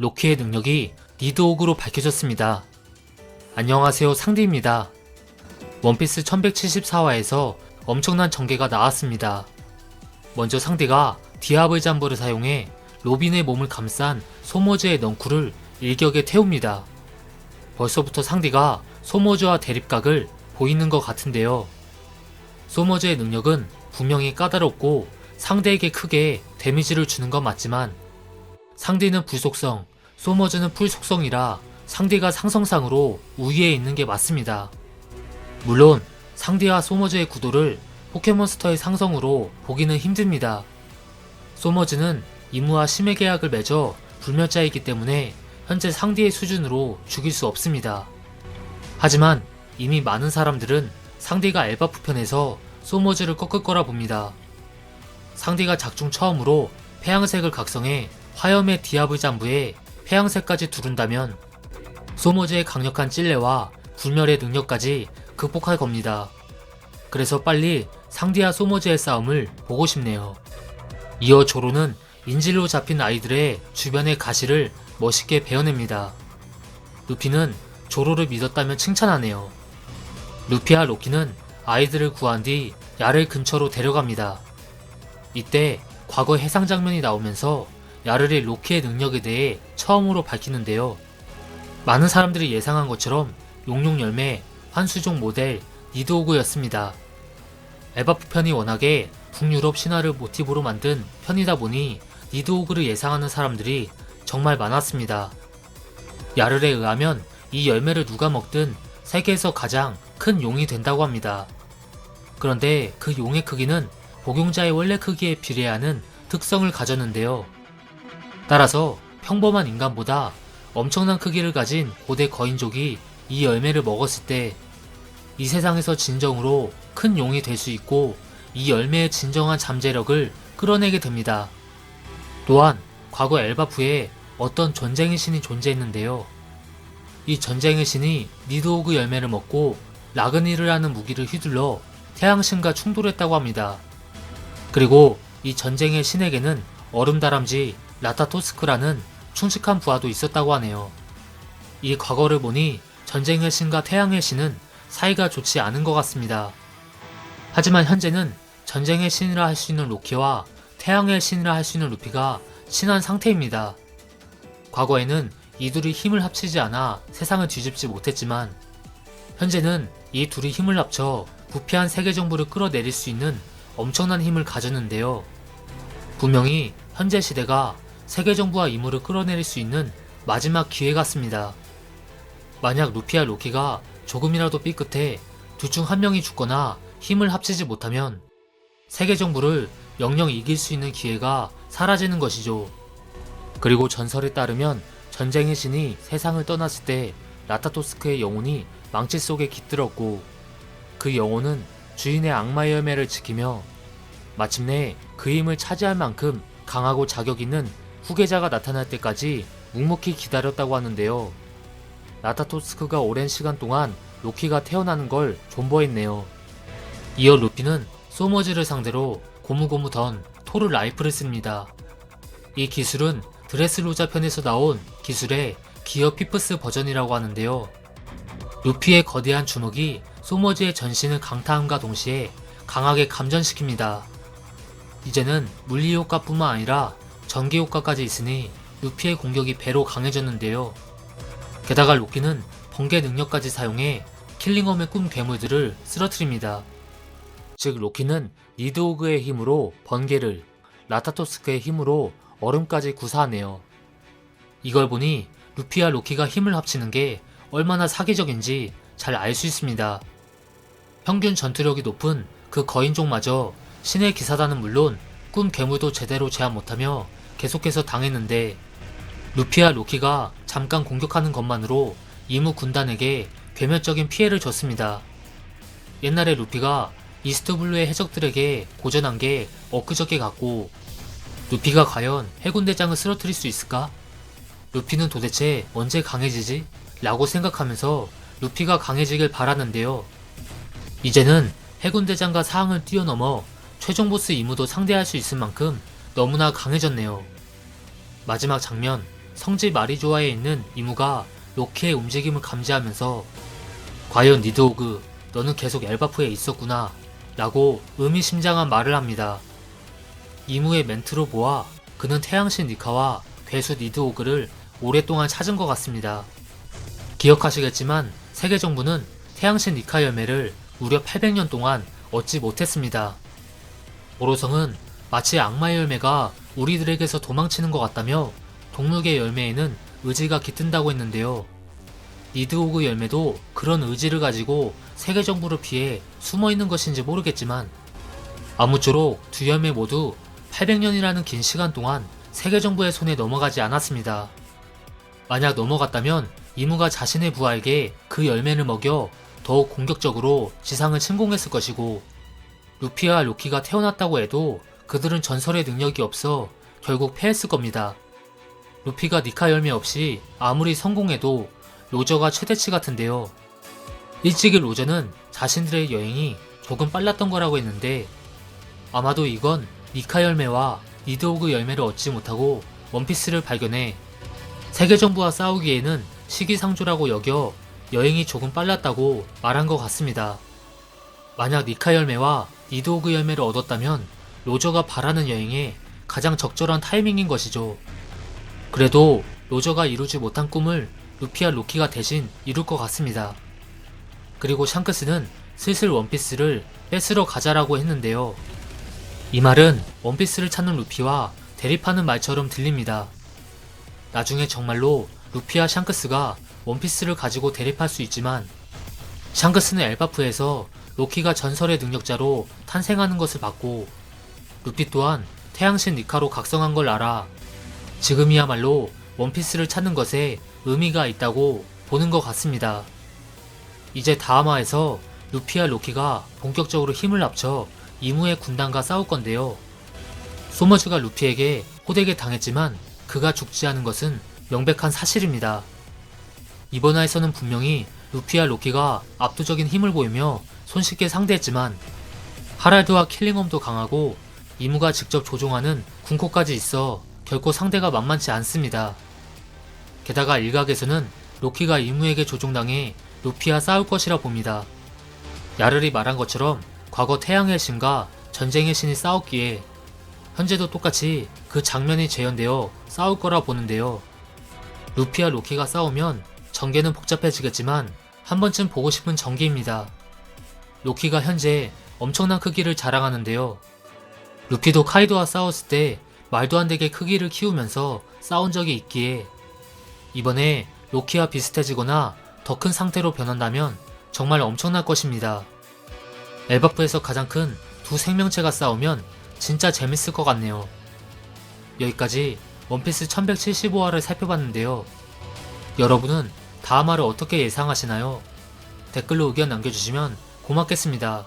로키의 능력이 니드오그로 밝혀졌습니다. 안녕하세요, 상디입니다. 원피스 1174화에서 엄청난 전개가 나왔습니다. 먼저 상디가 디아블 잠버를 사용해 로빈의 몸을 감싼 소머즈의 넝쿨을 일격에 태웁니다. 벌써부터 상디가 소머즈와 대립각을 보이는 것 같은데요. 소머즈의 능력은 분명히 까다롭고 상대에게 크게 데미지를 주는 건 맞지만 상디는 불속성, 소머즈는 풀속성이라 상디가 상성상으로 우위에 있는 게 맞습니다. 물론 상디와 소머즈의 구도를 포켓몬스터의 상성으로 보기는 힘듭니다. 소머즈는 이무와 심해 계약을 맺어 불멸자이기 때문에 현재 상디의 수준으로 죽일 수 없습니다. 하지만 이미 많은 사람들은 상디가 엘바프 편에서 소머즈를 꺾을 거라 봅니다. 상디가 작중 처음으로 폐양색을 각성해 화염의 디아블 잠부에 폐양색까지 두른다면 소머즈의 강력한 찔레와 불멸의 능력까지 극복할 겁니다. 그래서 빨리 상디와 소머즈의 싸움을 보고 싶네요. 이어 조로는 인질로 잡힌 아이들의 주변의 가시를 멋있게 베어냅니다. 루피는 조로를 믿었다며 칭찬하네요. 루피와 로키는 아이들을 구한 뒤 야를 근처로 데려갑니다. 이때 과거 해상 장면이 나오면서 야르의 로키의 능력에 대해 처음으로 밝히는데요. 많은 사람들이 예상한 것처럼 용룡 열매, 환수종 모델, 니드오그였습니다. 엘바프 편이 워낙에 북유럽 신화를 모티브로 만든 편이다 보니 니드오그를 예상하는 사람들이 정말 많았습니다. 야르에 의하면 이 열매를 누가 먹든 세계에서 가장 큰 용이 된다고 합니다. 그런데 그 용의 크기는 복용자의 원래 크기에 비례하는 특성을 가졌는데요. 따라서 평범한 인간보다 엄청난 크기를 가진 고대 거인족이 이 열매를 먹었을 때 이 세상에서 진정으로 큰 용이 될 수 있고 이 열매의 진정한 잠재력을 끌어내게 됩니다. 또한 과거 엘바프에 어떤 전쟁의 신이 존재했는데요. 이 전쟁의 신이 니드오그 열매를 먹고 라그니르라는 무기를 휘둘러 태양신과 충돌했다고 합니다. 그리고 이 전쟁의 신에게는 얼음다람쥐 라타토스크라는 충직한 부하도 있었다고 하네요. 이 과거를 보니 전쟁의 신과 태양의 신은 사이가 좋지 않은 것 같습니다. 하지만 현재는 전쟁의 신이라 할 수 있는 로키와 태양의 신이라 할 수 있는 루피가 친한 상태입니다. 과거에는 이 둘이 힘을 합치지 않아 세상을 뒤집지 못했지만 현재는 이 둘이 힘을 합쳐 부패한 세계 정부를 끌어내릴 수 있는 엄청난 힘을 가졌는데요. 분명히 현재 시대가 세계 정부와 이무를 끌어내릴 수 있는 마지막 기회 같습니다. 만약 루피와 로키가 조금이라도 삐끗해 둘 중 한 명이 죽거나 힘을 합치지 못하면 세계 정부를 영영 이길 수 있는 기회가 사라지는 것이죠. 그리고 전설에 따르면 전쟁의 신이 세상을 떠났을 때 라타토스크의 영혼이 망치 속에 깃들었고 그 영혼은 주인의 악마의 열매를 지키며 마침내 그 힘을 차지할 만큼 강하고 자격 있는 후계자가 나타날 때까지 묵묵히 기다렸다고 하는데요. 라타토스크가 오랜 시간 동안 로키가 태어나는 걸 존버했네요. 이어 루피는 소머즈를 상대로 고무고무 던 토르 라이프를 씁니다. 이 기술은 드레스로자 편에서 나온 기술의 기어 피프스 버전이라고 하는데요. 루피의 거대한 주먹이 소머즈의 전신을 강타함과 동시에 강하게 감전시킵니다. 이제는 물리 효과뿐만 아니라 전기 효과까지 있으니 루피의 공격이 배로 강해졌는데요. 게다가 로키는 번개 능력까지 사용해 킬링엄의 꿈 괴물들을 쓰러뜨립니다. 즉 로키는 니드오그의 힘으로 번개를, 라타토스크의 힘으로 얼음까지 구사하네요. 이걸 보니 루피와 로키가 힘을 합치는 게 얼마나 사기적인지 잘 알 수 있습니다. 평균 전투력이 높은 그 거인족마저 신의 기사단은 물론 꿈 괴물도 제대로 제압 못하며 계속해서 당했는데 루피와 로키가 잠깐 공격하는 것만으로 이무 군단에게 괴멸적인 피해를 줬습니다. 옛날에 루피가 이스트블루의 해적들에게 고전한 게 엊그저께 같고 루피가 과연 해군대장을 쓰러뜨릴 수 있을까? 루피는 도대체 언제 강해지지? 라고 생각하면서 루피가 강해지길 바랐는데요. 이제는 해군대장과 사항을 뛰어넘어 최종 보스 이무도 상대할 수 있을 만큼 너무나 강해졌네요. 마지막 장면, 성지 마리조아에 있는 이무가 로키의 움직임을 감지하면서 과연 니드오그, 너는 계속 엘바프에 있었구나 라고 의미심장한 말을 합니다. 이무의 멘트로 보아 그는 태양신 니카와 괴수 니드오그를 오랫동안 찾은 것 같습니다. 기억하시겠지만 세계 정부는 태양신 니카 열매를 무려 800년 동안 얻지 못했습니다. 오로성은 마치 악마의 열매가 우리들에게서 도망치는 것 같다며 동물계 열매에는 의지가 깃든다고 했는데요. 니드오그 열매도 그런 의지를 가지고 세계 정부를 피해 숨어있는 것인지 모르겠지만 아무쪼록 두 열매 모두 800년이라는 긴 시간 동안 세계 정부의 손에 넘어가지 않았습니다. 만약 넘어갔다면 이무가 자신의 부하에게 그 열매를 먹여 더욱 공격적으로 지상을 침공했을 것이고, 루피와 로키가 태어났다고 해도 그들은 전설의 능력이 없어 결국 패했을 겁니다. 루피가 니카 열매 없이 아무리 성공해도 로저가 최대치 같은데요. 일찍이 로저는 자신들의 여행이 조금 빨랐던 거라고 했는데 아마도 이건 니카 열매와 니드오그 열매를 얻지 못하고 원피스를 발견해 세계정부와 싸우기에는 시기상조라고 여겨 여행이 조금 빨랐다고 말한 것 같습니다. 만약 니카 열매와 니드오그 열매를 얻었다면 로저가 바라는 여행에 가장 적절한 타이밍인 것이죠. 그래도 로저가 이루지 못한 꿈을 루피와 로키가 대신 이룰 것 같습니다. 그리고 샹크스는 슬슬 원피스를 뺏으러 가자라고 했는데요. 이 말은 원피스를 찾는 루피와 대립하는 말처럼 들립니다. 나중에 정말로 루피와 샹크스가 원피스를 가지고 대립할 수 있지만 샹크스는 엘바프에서 로키가 전설의 능력자로 탄생하는 것을 봤고 루피 또한 태양신 니카로 각성한 걸 알아 지금이야말로 원피스를 찾는 것에 의미가 있다고 보는 것 같습니다. 이제 다음 화에서 루피와 로키가 본격적으로 힘을 합쳐 이무의 군단과 싸울 건데요. 소머즈가 루피에게 호되게 당했지만 그가 죽지 않은 것은 명백한 사실입니다. 이번 화에서는 분명히 루피와 로키가 압도적인 힘을 보이며 손쉽게 상대했지만 하랄드와 킬링엄도 강하고 이무가 직접 조종하는 군코까지 있어 결코 상대가 만만치 않습니다. 게다가 일각에서는 로키가 이무에게 조종당해 루피와 싸울 것이라 봅니다. 야르리 말한 것처럼 과거 태양의 신과 전쟁의 신이 싸웠기에 현재도 똑같이 그 장면이 재현되어 싸울 거라 보는데요. 루피와 로키가 싸우면 전개는 복잡해지겠지만 한 번쯤 보고 싶은 전개입니다. 로키가 현재 엄청난 크기를 자랑하는데요. 루피도 카이도와 싸웠을 때 말도 안 되게 크기를 키우면서 싸운 적이 있기에 이번에 로키와 비슷해지거나 더 큰 상태로 변한다면 정말 엄청날 것입니다. 엘바프에서 가장 큰 두 생명체가 싸우면 진짜 재밌을 것 같네요. 여기까지 원피스 1175화를 살펴봤는데요. 여러분은 다음 화를 어떻게 예상하시나요? 댓글로 의견 남겨주시면 고맙겠습니다.